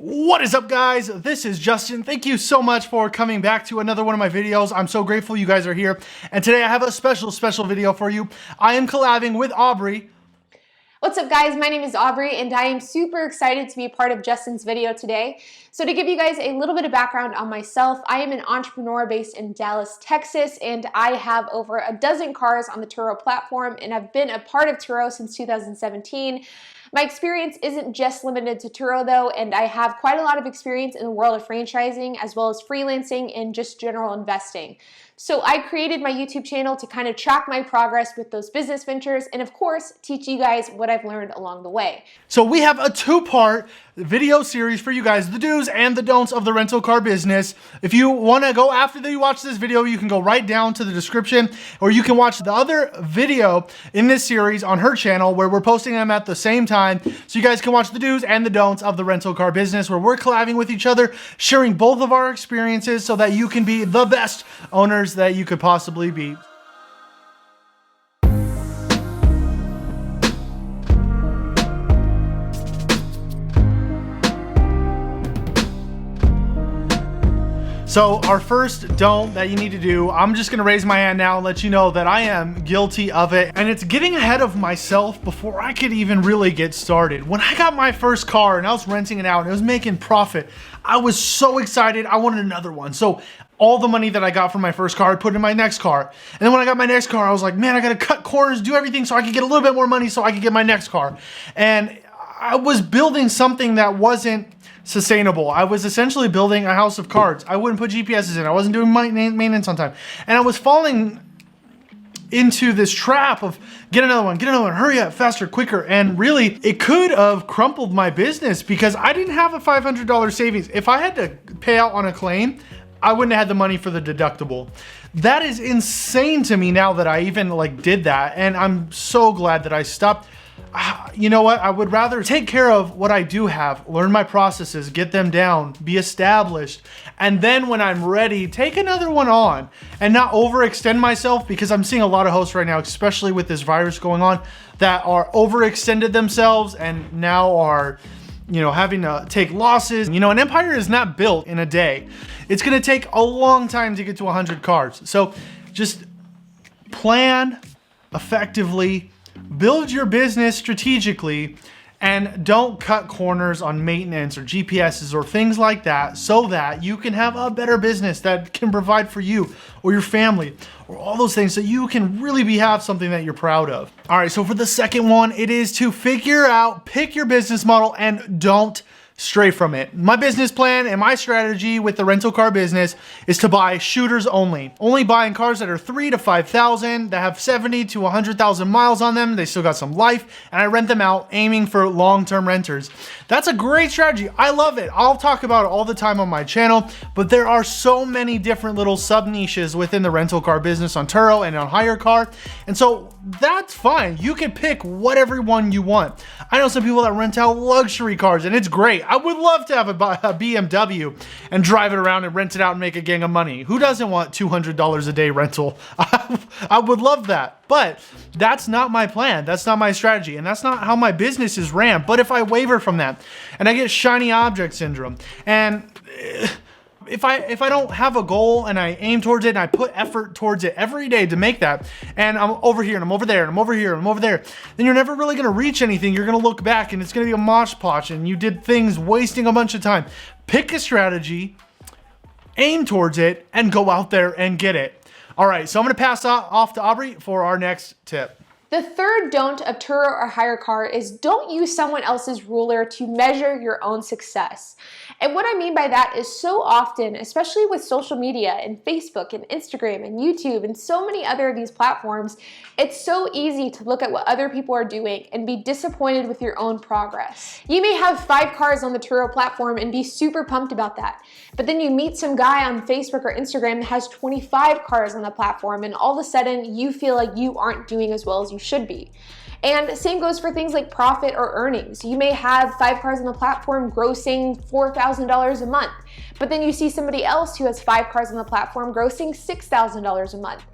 What is up, guys? This is Justin. Thank you so much for coming back to another one of my videos. I'm so grateful you guys are here. And today I have a special video for you. I am collabing with Aubrey. What's up, guys? My name is Aubrey and I am super excited to be a part of Justin's video today. So to give you guys a little bit of background on myself, I am an entrepreneur based in Dallas, Texas, and I have over a dozen cars on the Turo platform, and I've been a part of Turo since 2017. My experience isn't just limited to Turo though, and I have quite a lot of experience in the world of franchising as well as freelancing and just general investing. So I created my YouTube channel to kind of track my progress with those business ventures and of course, teach you guys what I've learned along the way. So we have a two-part video series for you guys, the do's and the don'ts of the rental car business. If you want to go after you watch this video, you can go right down to the description, or you can watch the other video in this series on her channel where we're posting them at the same time. So you guys can watch the do's and the don'ts of the rental car business where we're collabing with each other, sharing both of our experiences so that you can be the best owners that you could possibly be. So our first don't that you need to do, I'm just gonna raise my hand now and let you know that I am guilty of it. And it's getting ahead of myself before I could even really get started. When I got my first car and I was renting it out and it was making profit, I was so excited. I wanted another one. So all the money that I got from my first car, I put in my next car. And then when I got my next car, I was like, man, I gotta cut corners, do everything so I could get a little bit more money so I could get my next car. And I was building something that wasn't sustainable. I was essentially building a house of cards. I wouldn't put GPSs in. I wasn't doing maintenance on time. And I was falling into this trap of get another one, hurry up, faster, quicker. And really, it could have crumpled my business because I didn't have a $500 savings. If I had to pay out on a claim, I wouldn't have had the money for the deductible. That is insane to me now that I even did that. And I'm so glad that I stopped. You know what? I would rather take care of what I do have, learn my processes, get them down, be established, and then when I'm ready, take another one on and not overextend myself, because I'm seeing a lot of hosts right now, especially with this virus going on, that are overextended themselves and now are, having to take losses. An empire is not built in a day. It's going to take a long time to get to 100 cars. So just plan effectively, build your business strategically, and don't cut corners on maintenance or GPSs or things like that so that you can have a better business that can provide for you or your family or all those things so you can really have something that you're proud of. All right, so for the second one, it is to pick your business model and don't stray from it. My business plan and my strategy with the rental car business is to buy shooters only. Only buying cars that are 3,000 to 5,000, that have 70 to 100,000 miles on them. They still got some life, and I rent them out, aiming for long-term renters. That's a great strategy. I love it. I'll talk about it all the time on my channel, but there are so many different little sub niches within the rental car business on Turo and on Hyrecar. And so that's fine. You can pick whatever one you want. I know some people that rent out luxury cars, and it's great. I would love to have a BMW and drive it around and rent it out and make a gang of money. Who doesn't want $200 a day rental? I would love that, but that's not my plan. That's not my strategy, and that's not how my business is ran. But if I waver from that and I get shiny object syndrome, and if I don't have a goal and I aim towards it and I put effort towards it every day to make that, and I'm over here and I'm over there and I'm over here and I'm over there, then you're never really gonna reach anything. You're gonna look back and it's gonna be a mosh potch and you did things wasting a bunch of time. Pick a strategy, aim towards it, and go out there and get it. All right, so I'm gonna pass off to Aubrey for our next tip. The third don't of Turo or Hyrecar is don't use someone else's ruler to measure your own success. And what I mean by that is so often, especially with social media and Facebook and Instagram and YouTube and so many other of these platforms, it's so easy to look at what other people are doing and be disappointed with your own progress. You may have 5 cars on the Turo platform and be super pumped about that. But then you meet some guy on Facebook or Instagram that has 25 cars on the platform, and all of a sudden you feel like you aren't doing as well as you should be. And same goes for things like profit or earnings. You may have 5 cars on the platform grossing $4,000 a month, but then you see somebody else who has 5 cars on the platform grossing $6,000 a month.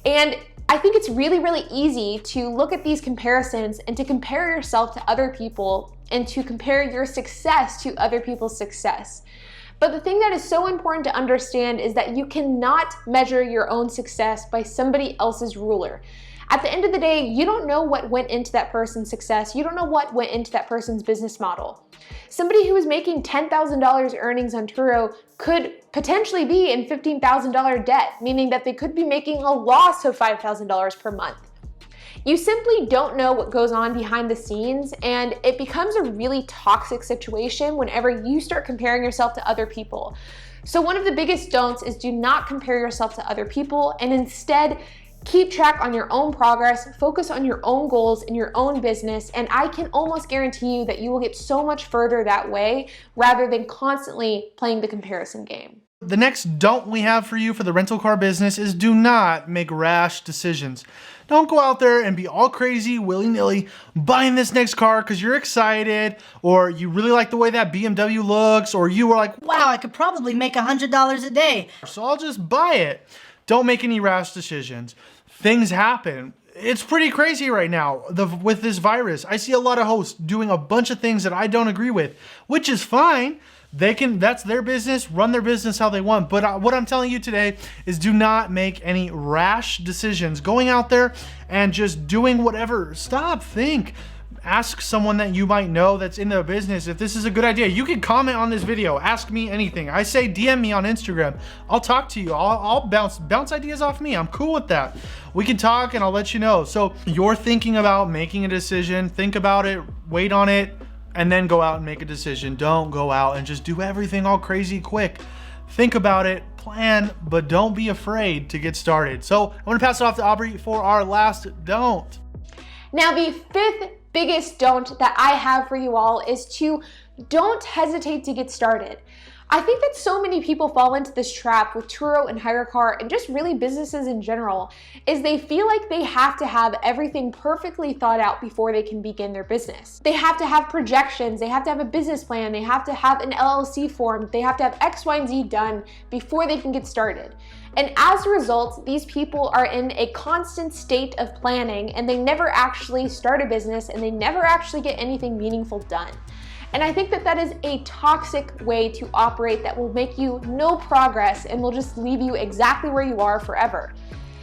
And I think it's really, really easy to look at these comparisons and to compare yourself to other people and to compare your success to other people's success. But the thing that is so important to understand is that you cannot measure your own success by somebody else's ruler. At the end of the day, you don't know what went into that person's success. You don't know what went into that person's business model. Somebody who is making $10,000 earnings on Turo could potentially be in $15,000 debt, meaning that they could be making a loss of $5,000 per month. You simply don't know what goes on behind the scenes, and it becomes a really toxic situation whenever you start comparing yourself to other people. So one of the biggest don'ts is do not compare yourself to other people, and instead keep track on your own progress, focus on your own goals in your own business, and I can almost guarantee you that you will get so much further that way rather than constantly playing the comparison game. The next don't we have for you for the rental car business is do not make rash decisions. Don't go out there and be all crazy, willy-nilly, buying this next car because you're excited, or you really like the way that BMW looks, or you were like, wow, I could probably make $100 a day, so I'll just buy it. Don't make any rash decisions. Things happen. It's pretty crazy right now with this virus. I see a lot of hosts doing a bunch of things that I don't agree with, which is fine. That's their business, run their business how they want. But what I'm telling you today is do not make any rash decisions. Going out there and just doing whatever. Stop, think. Ask someone that you might know that's in the business if this is a good idea. You can comment on this video, ask me anything. I say DM me on Instagram. I'll talk to you. I'll bounce ideas off me. I'm cool with that. We can talk and I'll let you know. So you're thinking about making a decision, think about it, wait on it, and then go out and make a decision. Don't go out and just do everything all crazy quick. Think about it, plan, but don't be afraid to get started. So I'm gonna pass it off to Aubrey for our last don't. Now, the fifth biggest don't that I have for you all is to don't hesitate to get started. I think that so many people fall into this trap with Turo and Hyrecar and just really businesses in general, is they feel like they have to have everything perfectly thought out before they can begin their business. They have to have projections, they have to have a business plan, they have to have an LLC formed, they have to have X, Y, and Z done before they can get started. And as a result, these people are in a constant state of planning and they never actually start a business and they never actually get anything meaningful done. And I think that that is a toxic way to operate that will make you no progress and will just leave you exactly where you are forever.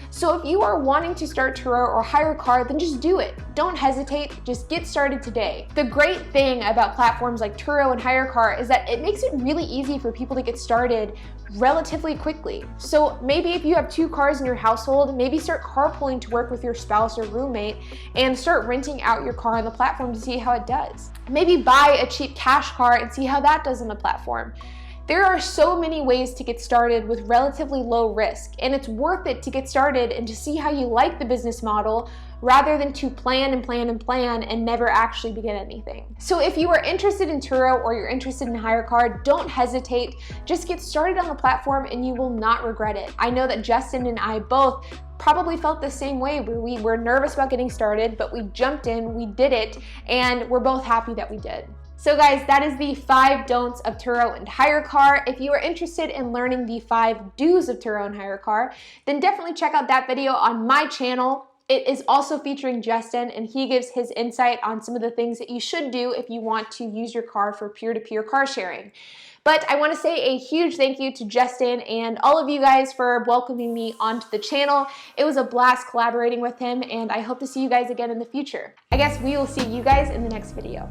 So if you are wanting to start Turo or Hyrecar, then just do it. Don't hesitate, just get started today. The great thing about platforms like Turo and Hyrecar is that it makes it really easy for people to get started relatively quickly. So maybe if you have 2 cars in your household, maybe start carpooling to work with your spouse or roommate and start renting out your car on the platform to see how it does. Maybe buy a cheap cash car and see how that does on the platform. There are so many ways to get started with relatively low risk, and it's worth it to get started and to see how you like the business model rather than to plan and plan and plan and never actually begin anything. So if you are interested in Turo or you're interested in Hyrecar, don't hesitate. Just get started on the platform and you will not regret it. I know that Justin and I both probably felt the same way, where we were nervous about getting started, but we jumped in, we did it, and we're both happy that we did. So guys, that is the 5 don'ts of Turo and Hyrecar. If you are interested in learning the 5 do's of Turo and Hyrecar, then definitely check out that video on my channel. It is also featuring Justin, and he gives his insight on some of the things that you should do if you want to use your car for peer-to-peer car sharing. But I want to say a huge thank you to Justin and all of you guys for welcoming me onto the channel. It was a blast collaborating with him, and I hope to see you guys again in the future. I guess we will see you guys in the next video.